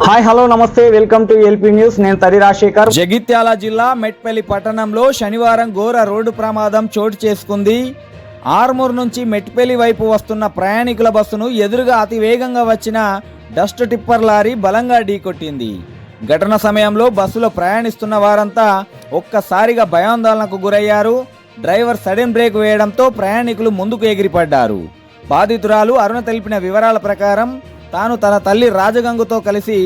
Hi hello నమస్తే welcome to LP news. నేను తరి రాజశేఖర్. జగిత్యాల జిల్లా మెట్పల్లి పట్టణంలో శనివారం ఘోర రోడ్డు ప్రమాదం చోటు చేసుకుంది. ఆర్మూర్ నుంచి మెట్పల్లి వైపు వస్తున్న ప్రయాణికుల బస్సును ఎదురుగా అతి వేగంగా వచ్చిన డస్ట్ టిప్పర్ లారీ బలంగా ఢీకొట్టింది. ఘటన సమయంలో బస్సులో ప్రయాణిస్తున్న వారంతా ఒక్కసారిగా భయాందోళనకు గురయ్యారు. డ్రైవర్ సడన్ బ్రేక్ వేయడంతో ప్రయాణికులు ముందుకు ఎగిరిపడ్డారు. బాధితురాలు అరుణ తెలిపిన వివరాల ప్రకారం తాను తన తల్లి రాజగంగుతో కలిసి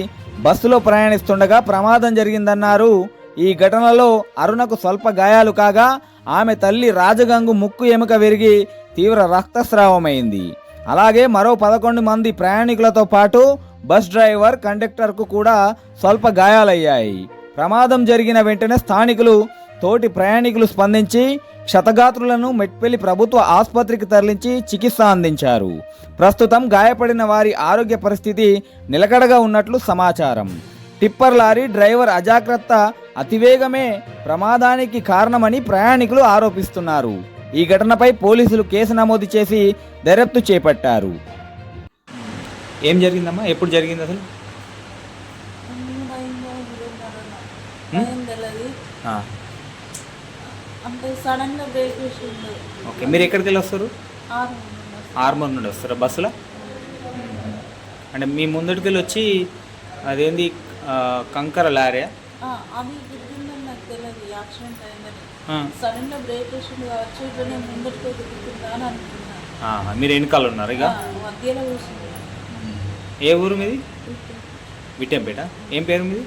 బస్సులో ప్రయాణిస్తుండగా ప్రమాదం జరిగిందన్నారు. ఈ ఘటనలో అరుణకు స్వల్ప గాయాలు కాగా ఆమె తల్లి రాజగంగు ముక్కు ఎముక విరిగి తీవ్ర రక్తస్రావమైంది. అలాగే మరో 11 మంది ప్రయాణికులతో పాటు బస్ డ్రైవర్, కండక్టర్కు కూడా స్వల్ప గాయాలయ్యాయి. ప్రమాదం జరిగిన వెంటనే స్థానికులు, తోటి ప్రయాణికులు స్పందించి క్షతగాత్రులను మెట్పల్లి ప్రభుత్వ ఆసుపత్రికి తరలించి చికిత్స అందించారు. ప్రస్తుతం గాయపడిన వారి ఆరోగ్య పరిస్థితి నిలకడగా ఉన్నట్లు సమాచారం. టిప్పర్ లారీ డ్రైవర్ అజాగ్రత్త, అతివేగమే ప్రమాదానికి కారణమని ప్రయాణికులు ఆరోపిస్తున్నారు. ఈ ఘటనపై పోలీసులు కేసు నమోదు చేసి దర్యాప్తు చేపట్టారు. ఏం జరిగిందమ్మా? ఎప్పుడు జరిగింది అసలు? అంటే సడన్గా బ్రేక్ వేసిండు. ఓకే, మీరు ఎక్కడికి వెళ్ళి వస్తారు? ఆర్మూర్ నుండి వస్తారా బస్సులో? అంటే మీ ముందటికి వెళ్ళి వచ్చి అదేంది కంకర లారీ అది గుర్తుందని నాకు తెలియదు. యాక్సిడెంట్ అయిందని సడన్గా బ్రేక్ వేసిండు కావచ్చు. ఇప్పుడు నేను ముందటికి గుర్తుందా అని అనుకున్నాను. మీరు వెనకాల ఉన్నారు ఇక మధ్యలో కూర్చుంది. ఏ ఊరు మీది? విట్టంపేట. ఏం పేరు మీది?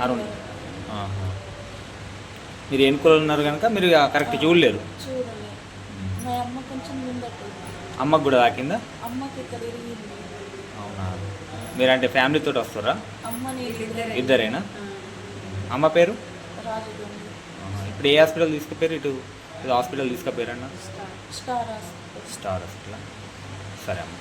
అరుణ్. మీరు ఎన్నికలు ఉన్నారు కనుక మీరు కరెక్ట్ చూడలేరు. మా అమ్మ కొంచెం ముందట్టు. అమ్మకు కూడా తాకిందా? అమ్మకి ఇక్కడ ఇరిగింది. అవునా? మీరు అంటే ఫ్యామిలీతో వస్తారా? అమ్మ నేను ఇద్దరేనా? అమ్మ పేరు రాజగంగు. ఇప్పుడు ఏ హాస్పిటల్ తీసుకుపోయారు? ఇటు హాస్పిటల్ తీసుకుపోయారన్న? Star hospital. Star hospital. సరే అమ్మ.